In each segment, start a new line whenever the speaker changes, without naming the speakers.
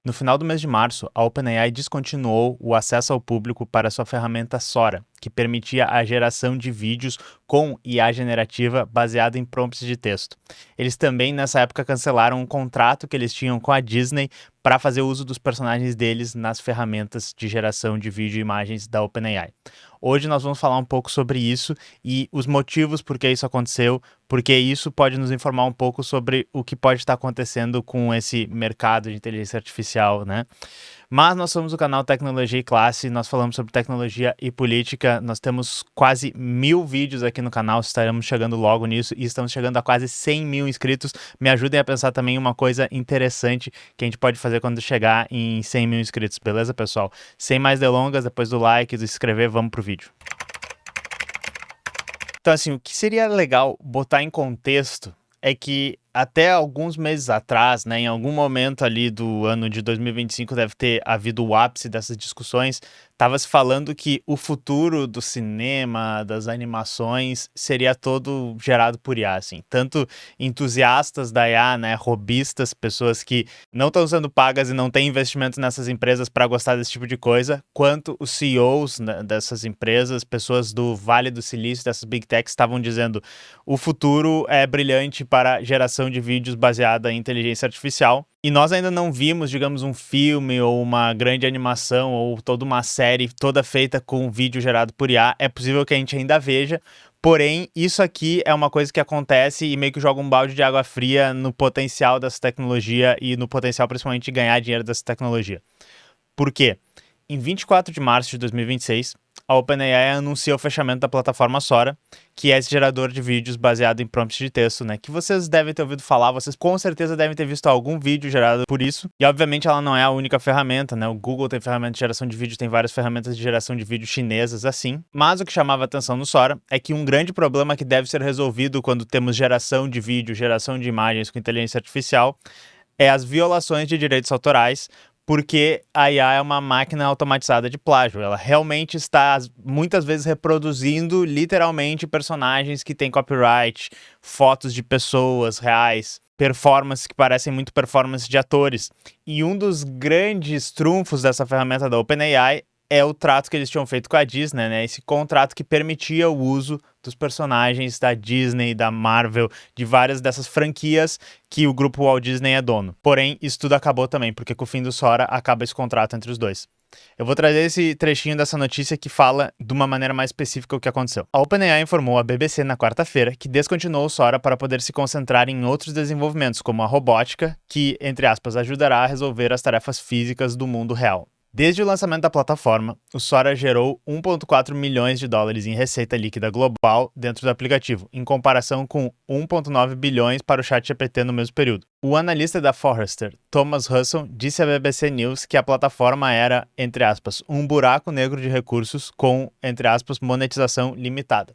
No final do mês de março, a OpenAI descontinuou o acesso ao público para sua ferramenta Sora, que permitia a geração de vídeos com IA generativa baseada em prompts de texto. Eles também, nessa época, cancelaram um contrato que eles tinham com a Disney para fazer uso dos personagens deles nas ferramentas de geração de vídeo e imagens da OpenAI. Hoje nós vamos falar um pouco sobre isso e os motivos por que isso aconteceu, porque isso pode nos informar um pouco sobre o que pode estar acontecendo com esse mercado de inteligência artificial, né? Mas nós somos o canal Tecnologia e Classe, nós falamos sobre tecnologia e política, nós temos quase 1000 vídeos aqui no canal, estaremos chegando logo nisso e estamos chegando a quase 100 mil inscritos. Me ajudem a pensar também em uma coisa interessante que a gente pode fazer quando chegar em 100 mil inscritos, beleza, pessoal? Sem mais delongas, depois do like e do se inscrever, vamos pro vídeo. Então, assim, o que seria legal botar em contexto é que até alguns meses atrás, né, em algum momento ali do ano de 2025 deve ter havido o ápice dessas discussões, estava se falando que o futuro do cinema, das animações, seria todo gerado por IA, assim. Tanto entusiastas da IA, né, robistas, pessoas que não estão sendo pagas e não têm investimentos nessas empresas para gostar desse tipo de coisa, quanto os CEOs, né, dessas empresas, pessoas do Vale do Silício, dessas Big Techs, estavam dizendo o futuro é brilhante para geração de vídeos baseada em inteligência artificial. E nós ainda não vimos, digamos, um filme ou uma grande animação ou toda uma série toda feita com vídeo gerado por IA. É possível que a gente ainda veja, porém, isso aqui é uma coisa que acontece e meio que joga um balde de água fria no potencial dessa tecnologia e no potencial, principalmente, de ganhar dinheiro dessa tecnologia. Por quê? Em 24 de março de 2026, a OpenAI anuncia o fechamento da plataforma Sora, que é esse gerador de vídeos baseado em prompts de texto, né? Que vocês devem ter ouvido falar, vocês com certeza devem ter visto algum vídeo gerado por isso. E obviamente ela não é a única ferramenta, né? O Google tem ferramenta de geração de vídeo, tem várias ferramentas de geração de vídeo chinesas assim. Mas o que chamava atenção no Sora é que um grande problema que deve ser resolvido quando temos geração de vídeo, geração de imagens com inteligência artificial é as violações de direitos autorais, porque a IA é uma máquina automatizada de plágio. Ela realmente está, muitas vezes, reproduzindo, literalmente, personagens que têm copyright, fotos de pessoas reais, performances que parecem muito performances de atores. E um dos grandes trunfos dessa ferramenta da OpenAI é o trato que eles tinham feito com a Disney, né? Esse contrato que permitia o uso dos personagens da Disney, da Marvel, de várias dessas franquias que o grupo Walt Disney é dono. Porém, isso tudo acabou também, porque com o fim do Sora acaba esse contrato entre os dois. Eu vou trazer esse trechinho dessa notícia que fala de uma maneira mais específica o que aconteceu. A OpenAI informou à BBC na quarta-feira que descontinuou o Sora para poder se concentrar em outros desenvolvimentos, como a robótica, que, entre aspas, ajudará a resolver as tarefas físicas do mundo real. Desde o lançamento da plataforma, o Sora gerou 1,4 milhões de dólares em receita líquida global dentro do aplicativo, em comparação com 1,9 bilhões para o ChatGPT no mesmo período. O analista da Forrester, Thomas Russell, disse à BBC News que a plataforma era, entre aspas, um buraco negro de recursos com, entre aspas, monetização limitada.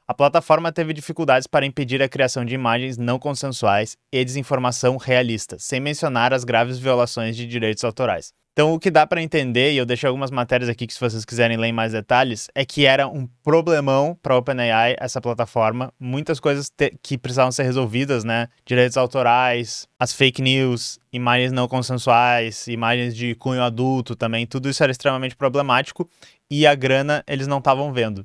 A plataforma teve dificuldades para impedir a criação de imagens não consensuais e desinformação realista, sem mencionar as graves violações de direitos autorais. Então, o que dá para entender, e eu deixei algumas matérias aqui que se vocês quiserem ler em mais detalhes, é que era um problemão para a OpenAI, essa plataforma, muitas coisas que precisavam ser resolvidas, né? Direitos autorais, as fake news, imagens não consensuais, imagens de cunho adulto também, tudo isso era extremamente problemático e a grana eles não estavam vendo.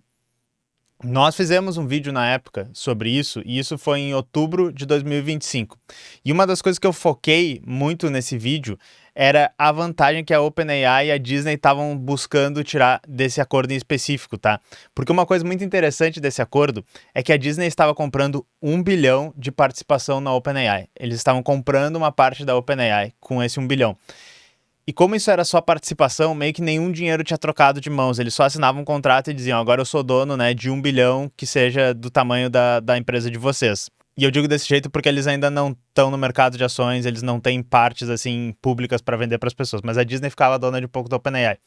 Nós fizemos um vídeo na época sobre isso, e isso foi em outubro de 2025. E uma das coisas que eu foquei muito nesse vídeo era a vantagem que a OpenAI e a Disney estavam buscando tirar desse acordo em específico, tá? Porque uma coisa muito interessante desse acordo é que a Disney estava comprando 1 bilhão de participação na OpenAI. Eles estavam comprando uma parte da OpenAI com esse 1 bilhão. E como isso era só participação, meio que nenhum dinheiro tinha trocado de mãos. Eles só assinavam um contrato e diziam, agora eu sou dono, né, de 1 bilhão que seja do tamanho da empresa de vocês. E eu digo desse jeito porque eles ainda não estão no mercado de ações, eles não têm partes assim públicas para vender para as pessoas, mas a Disney ficava dona de um pouco da OpenAI.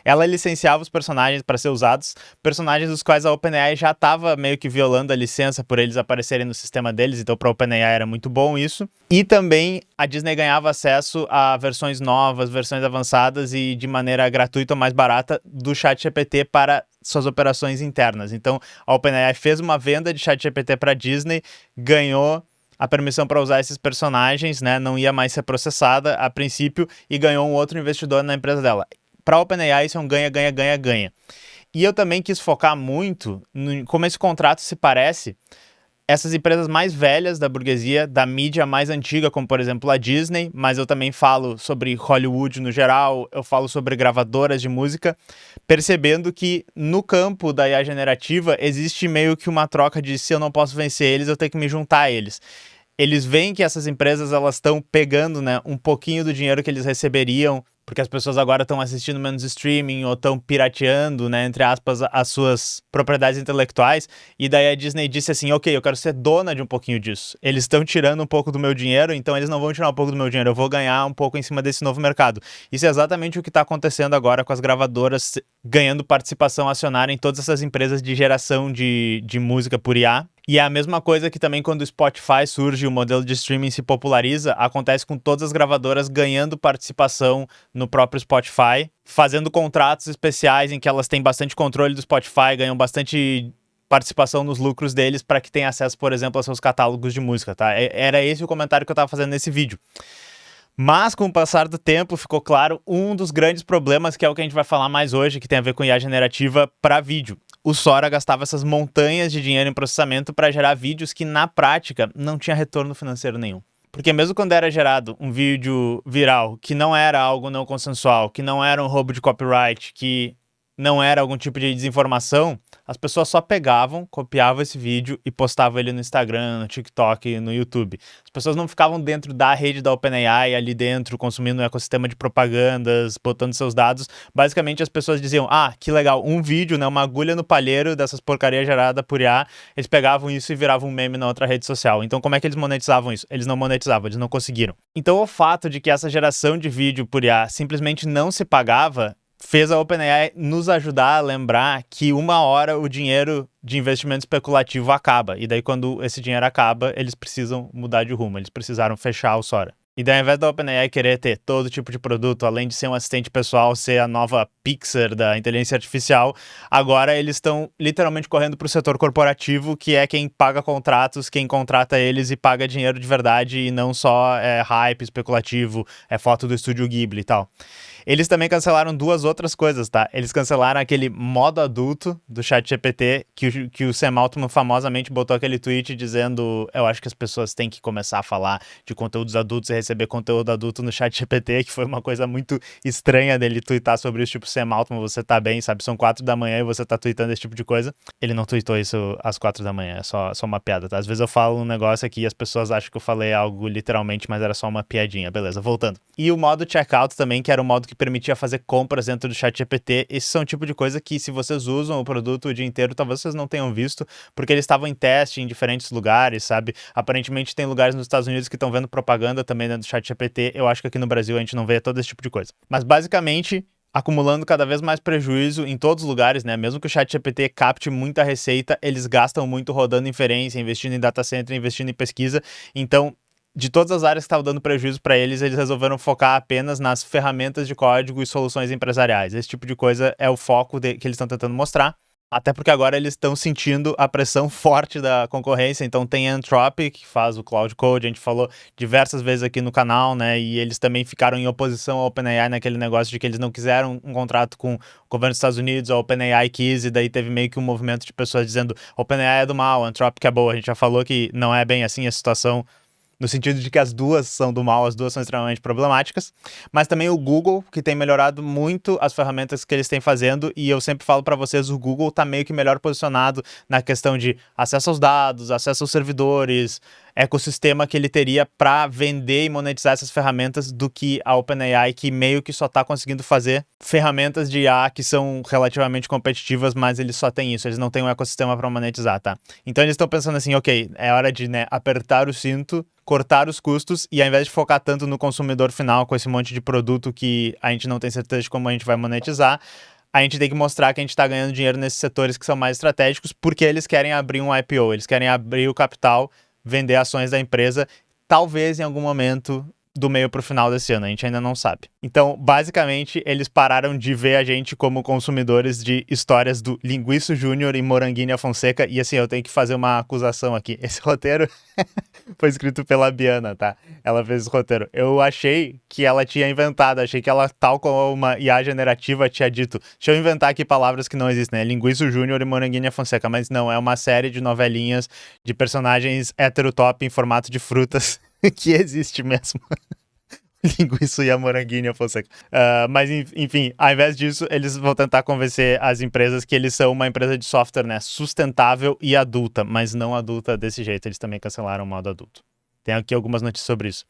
Ela licenciava os personagens para ser usados, personagens dos quais a OpenAI já estava meio que violando a licença por eles aparecerem no sistema deles, então para a OpenAI era muito bom isso. E também a Disney ganhava acesso a versões novas, versões avançadas e de maneira gratuita ou mais barata do ChatGPT para suas operações internas. Então, a OpenAI fez uma venda de ChatGPT para a Disney, ganhou a permissão para usar esses personagens, né, não ia mais ser processada a princípio e ganhou um outro investidor na empresa dela. Para a OpenAI isso é um ganha, ganha, ganha, ganha. E eu também quis focar muito em como esse contrato se parece essas empresas mais velhas da burguesia, da mídia mais antiga, como por exemplo a Disney, mas eu também falo sobre Hollywood no geral, eu falo sobre gravadoras de música, percebendo que no campo da IA generativa existe meio que uma troca de se eu não posso vencer eles, eu tenho que me juntar a eles. Eles veem que essas empresas elas estão pegando, né, um pouquinho do dinheiro que eles receberiam, porque as pessoas agora estão assistindo menos streaming ou estão pirateando, né, entre aspas, as suas propriedades intelectuais, e daí a Disney disse assim, ok, eu quero ser dona de um pouquinho disso. Eles estão tirando um pouco do meu dinheiro, então eles não vão tirar um pouco do meu dinheiro, eu vou ganhar um pouco em cima desse novo mercado. Isso é exatamente o que está acontecendo agora com as gravadoras ganhando participação acionária em todas essas empresas de geração de música por IA. E é a mesma coisa que também quando o Spotify surge e o modelo de streaming se populariza, acontece com todas as gravadoras ganhando participação no próprio Spotify, fazendo contratos especiais em que elas têm bastante controle do Spotify, ganham bastante participação nos lucros deles para que tenha acesso, por exemplo, aos seus catálogos de música, tá? Era esse o comentário que eu estava fazendo nesse vídeo. Mas, com o passar do tempo, ficou claro um dos grandes problemas, que é o que a gente vai falar mais hoje, que tem a ver com IA generativa para vídeo. O Sora gastava essas montanhas de dinheiro em processamento para gerar vídeos que, na prática, não tinha retorno financeiro nenhum. Porque mesmo quando era gerado um vídeo viral que não era algo não consensual, que não era um roubo de copyright, que não era algum tipo de desinformação, as pessoas só pegavam, copiavam esse vídeo e postavam ele no Instagram, no TikTok, no YouTube. As pessoas não ficavam dentro da rede da OpenAI, ali dentro, consumindo um ecossistema de propagandas, botando seus dados. Basicamente, as pessoas diziam, ah, que legal, um vídeo, né, uma agulha no palheiro dessas porcarias geradas por IA, eles pegavam isso e viravam um meme na outra rede social. Então, como é que eles monetizavam isso? Eles não monetizavam, eles não conseguiram. Então, o fato de que essa geração de vídeo por IA simplesmente não se pagava fez a OpenAI nos ajudar a lembrar que uma hora o dinheiro de investimento especulativo acaba. E daí, quando esse dinheiro acaba, eles precisam mudar de rumo. Eles precisaram fechar o Sora. E daí, ao invés da OpenAI querer ter todo tipo de produto, além de ser um assistente pessoal, ser a nova Pixar da inteligência artificial, agora eles estão literalmente correndo para o setor corporativo, que é quem paga contratos, quem contrata eles e paga dinheiro de verdade, e não só hype especulativo, foto do estúdio Ghibli e tal. Eles também cancelaram duas outras coisas, tá? Eles cancelaram aquele modo adulto do ChatGPT, que o Sam Altman famosamente botou aquele tweet dizendo, eu acho que as pessoas têm que começar a falar de conteúdos adultos e receber conteúdo adulto no ChatGPT, que foi uma coisa muito estranha dele tweetar sobre isso, tipo, Sam Altman, você tá bem, sabe? São 4 da manhã e você tá tweetando esse tipo de coisa. Ele não tweetou isso às 4 da manhã, é só uma piada, tá? Às vezes eu falo um negócio aqui e as pessoas acham que eu falei algo literalmente, mas era só uma piadinha. Beleza, voltando. E o modo checkout também, que era o modo que permitia fazer compras dentro do ChatGPT. Esses são o tipo de coisa que, se vocês usam o produto o dia inteiro, talvez vocês não tenham visto, porque eles estavam em teste em diferentes lugares, sabe? Aparentemente tem lugares nos Estados Unidos que estão vendo propaganda também dentro do ChatGPT. Eu acho que aqui no Brasil a gente não vê todo esse tipo de coisa. Mas basicamente, acumulando cada vez mais prejuízo em todos os lugares, né? Mesmo que o ChatGPT capte muita receita, eles gastam muito rodando inferência, investindo em data center, investindo em pesquisa. Então, de todas as áreas que estavam dando prejuízo para eles, eles resolveram focar apenas nas ferramentas de código e soluções empresariais. Esse tipo de coisa é o foco que eles estão tentando mostrar. Até porque agora eles estão sentindo a pressão forte da concorrência. Então tem a Anthropic, que faz o Cloud Code, a gente falou diversas vezes aqui no canal, né? E eles também ficaram em oposição ao OpenAI naquele negócio de que eles não quiseram um contrato com o governo dos Estados Unidos, a OpenAI quis, e daí teve meio que um movimento de pessoas dizendo OpenAI é do mal, a Anthropic é boa. A gente já falou que não é bem assim a situação, no sentido de que as duas são do mal, as duas são extremamente problemáticas, mas também o Google, que tem melhorado muito as ferramentas que eles têm fazendo, e eu sempre falo para vocês, o Google tá meio que melhor posicionado na questão de acesso aos dados, acesso aos servidores, ecossistema que ele teria para vender e monetizar essas ferramentas do que a OpenAI, que meio que só tá conseguindo fazer ferramentas de IA que são relativamente competitivas, mas eles só têm isso, eles não têm um ecossistema para monetizar, tá? Então eles estão pensando assim, ok, é hora de, né, apertar o cinto, cortar os custos e ao invés de focar tanto no consumidor final com esse monte de produto que a gente não tem certeza de como a gente vai monetizar, a gente tem que mostrar que a gente está ganhando dinheiro nesses setores que são mais estratégicos, porque eles querem abrir um IPO, eles querem abrir o capital, vender ações da empresa, talvez em algum momento do meio pro final desse ano, a gente ainda não sabe. Então, basicamente, eles pararam de ver a gente como consumidores de histórias do Linguiço Júnior e Moranguinho Fonseca, e assim, eu tenho que fazer uma acusação aqui. Esse roteiro foi escrito pela Biana, tá? Ela fez esse roteiro. Eu achei que ela tinha inventado, achei que ela, tal como uma IA generativa, tinha dito, deixa eu inventar aqui palavras que não existem, né? Linguiço Júnior e Moranguinho Fonseca, mas não, é uma série de novelinhas de personagens heterotop em formato de frutas que existe mesmo. Linguiça e a Moranguinho Fonseca. Mas, enfim, ao invés disso, eles vão tentar convencer as empresas que eles são uma empresa de software, né, sustentável e adulta, mas não adulta desse jeito. Eles também cancelaram o modo adulto. Tem aqui algumas notícias sobre isso.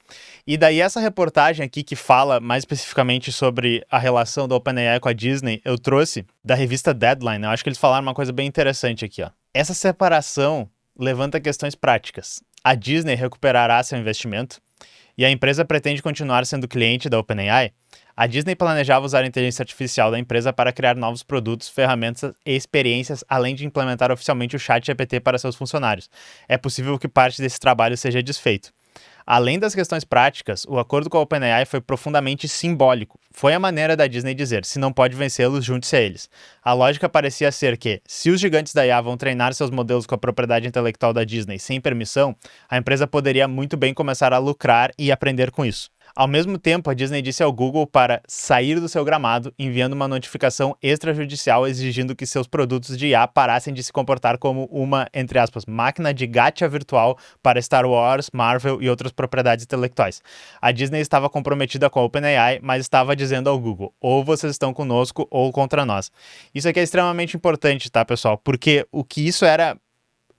E daí essa reportagem aqui que fala mais especificamente sobre a relação da OpenAI com a Disney, eu trouxe da revista Deadline. Eu acho que eles falaram uma coisa bem interessante aqui, ó. Essa separação levanta questões práticas. A Disney recuperará seu investimento e a empresa pretende continuar sendo cliente da OpenAI. A Disney planejava usar a inteligência artificial da empresa para criar novos produtos, ferramentas e experiências, além de implementar oficialmente o ChatGPT para seus funcionários. É possível que parte desse trabalho seja desfeito. Além das questões práticas, o acordo com a OpenAI foi profundamente simbólico. Foi a maneira da Disney dizer, se não pode vencê-los, junte-se a eles. A lógica parecia ser que, se os gigantes da IA vão treinar seus modelos com a propriedade intelectual da Disney sem permissão, a empresa poderia muito bem começar a lucrar e aprender com isso. Ao mesmo tempo, a Disney disse ao Google para sair do seu gramado, enviando uma notificação extrajudicial exigindo que seus produtos de IA parassem de se comportar como uma, entre aspas, máquina de gacha virtual para Star Wars, Marvel e outras propriedades intelectuais. A Disney estava comprometida com a OpenAI, mas estava dizendo ao Google, ou vocês estão conosco ou contra nós. Isso aqui é extremamente importante, tá, pessoal? Porque o que isso era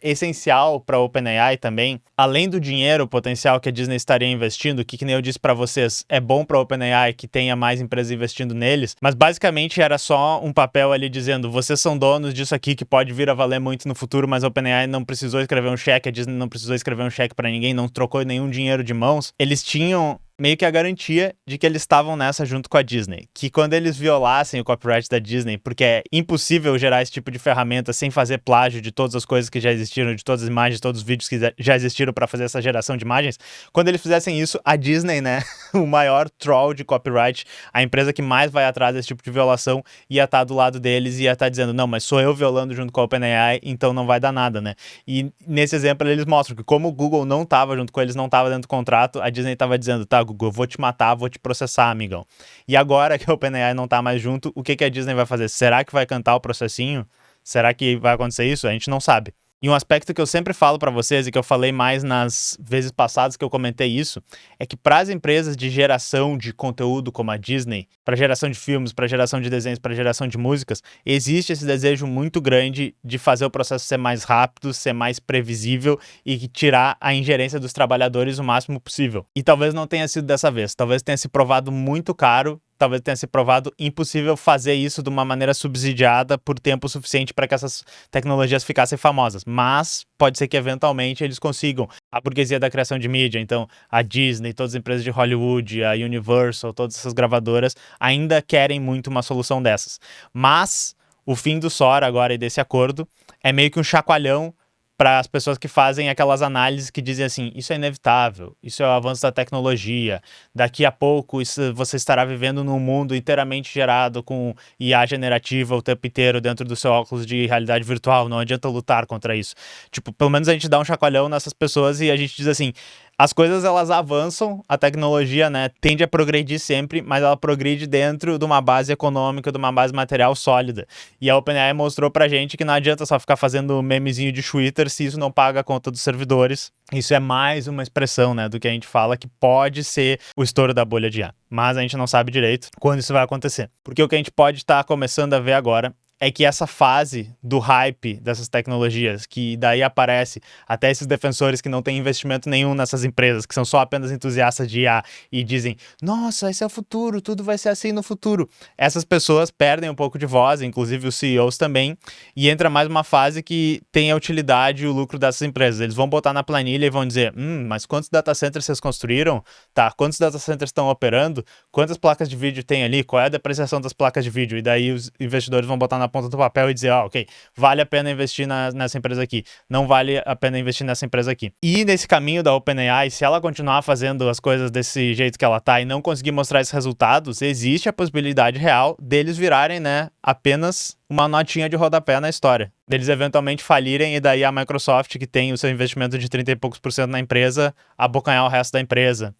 essencial para a OpenAI também, além do dinheiro potencial que a Disney estaria investindo, que nem eu disse para vocês, é bom para a OpenAI que tenha mais empresas investindo neles, mas basicamente era só um papel ali dizendo, vocês são donos disso aqui que pode vir a valer muito no futuro, mas a OpenAI não precisou escrever um cheque, a Disney não precisou escrever um cheque para ninguém, não trocou nenhum dinheiro de mãos. Eles tinham meio que a garantia de que eles estavam nessa junto com a Disney. Que quando eles violassem o copyright da Disney, porque é impossível gerar esse tipo de ferramenta sem fazer plágio de todas as coisas que já existiram, de todas as imagens, todos os vídeos que já existiram para fazer essa geração de imagens, quando eles fizessem isso, a Disney, né, o maior troll de copyright, a empresa que mais vai atrás desse tipo de violação, ia estar do lado deles e ia estar dizendo, não, mas sou eu violando junto com a OpenAI, então não vai dar nada, né? E nesse exemplo eles mostram que como o Google não estava junto com eles, não estava dentro do contrato, a Disney estava dizendo, tá, Google, eu vou te matar, vou te processar, amigão. E agora que a OpenAI não tá mais junto, o que a Disney vai fazer? Será que vai cantar o processinho? Será que vai acontecer isso? A gente não sabe. E um aspecto que eu sempre falo para vocês e que eu falei mais nas vezes passadas que eu comentei isso, é que para as empresas de geração de conteúdo como a Disney, para geração de filmes, para geração de desenhos, para geração de músicas, existe esse desejo muito grande de fazer o processo ser mais rápido, ser mais previsível e tirar a ingerência dos trabalhadores o máximo possível. E talvez não tenha sido dessa vez, talvez tenha se provado muito caro, talvez tenha se provado impossível fazer isso de uma maneira subsidiada por tempo suficiente para que essas tecnologias ficassem famosas. Mas pode ser que eventualmente eles consigam. A burguesia da criação de mídia, então a Disney, todas as empresas de Hollywood, a Universal, todas essas gravadoras ainda querem muito uma solução dessas. Mas o fim do SOR agora e desse acordo é meio que um chacoalhão para as pessoas que fazem aquelas análises que dizem assim, isso é inevitável, isso é o avanço da tecnologia, daqui a pouco você estará vivendo num mundo inteiramente gerado com IA generativa o tempo inteiro dentro do seu óculos de realidade virtual, não adianta lutar contra isso. Tipo, pelo menos a gente dá um chacoalhão nessas pessoas e a gente diz assim, as coisas elas avançam, a tecnologia, né, tende a progredir sempre, mas ela progride dentro de uma base econômica, de uma base material sólida. E a OpenAI mostrou pra gente que não adianta só ficar fazendo memezinho de Twitter se isso não paga a conta dos servidores. Isso é mais uma expressão, né, do que a gente fala que pode ser o estouro da bolha de IA. Mas a gente não sabe direito quando isso vai acontecer. Porque o que a gente pode estar começando a ver agora é que essa fase do hype dessas tecnologias, que daí aparece até esses defensores que não têm investimento nenhum nessas empresas, que são só apenas entusiastas de IA e dizem, nossa, esse é o futuro, tudo vai ser assim no futuro. Essas pessoas perdem um pouco de voz, inclusive os CEOs também, e entra mais uma fase que tem a utilidade e o lucro dessas empresas. Eles vão botar na planilha e vão dizer, mas quantos data centers vocês construíram? Tá, quantos data centers estão operando? Quantas placas de vídeo tem ali? Qual é a depreciação das placas de vídeo? E daí os investidores vão botar na ponta do papel e dizer, ok, vale a pena investir nessa empresa aqui, não vale a pena investir nessa empresa aqui. E nesse caminho da OpenAI, se ela continuar fazendo as coisas desse jeito que ela tá e não conseguir mostrar esses resultados, existe a possibilidade real deles virarem, né, apenas uma notinha de rodapé na história. Deles eventualmente falirem e daí a Microsoft, que tem o seu investimento de 30 e poucos por cento na empresa, abocanhar o resto da empresa.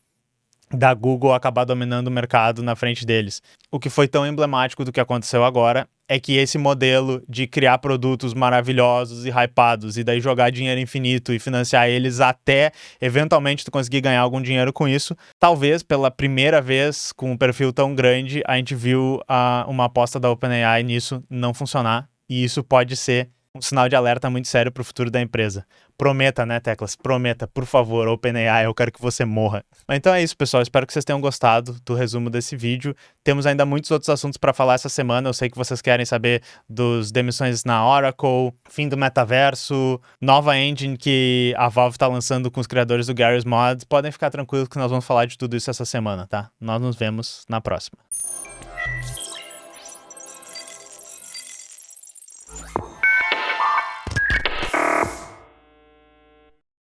Da Google acabar dominando o mercado na frente deles. O que foi tão emblemático do que aconteceu agora é que esse modelo de criar produtos maravilhosos e hypados e daí jogar dinheiro infinito e financiar eles até eventualmente tu conseguir ganhar algum dinheiro com isso, talvez pela primeira vez com um perfil tão grande a gente viu uma aposta da OpenAI nisso não funcionar e isso pode ser um sinal de alerta muito sério para o futuro da empresa. Prometa, né, Teclas? Prometa, por favor, OpenAI, eu quero que você morra. Mas então é isso, pessoal. Espero que vocês tenham gostado do resumo desse vídeo. Temos ainda muitos outros assuntos para falar essa semana. Eu sei que vocês querem saber dos demissões na Oracle, fim do metaverso, nova engine que a Valve está lançando com os criadores do Garry's Mod. Podem ficar tranquilos que nós vamos falar de tudo isso essa semana, tá? Nós nos vemos na próxima.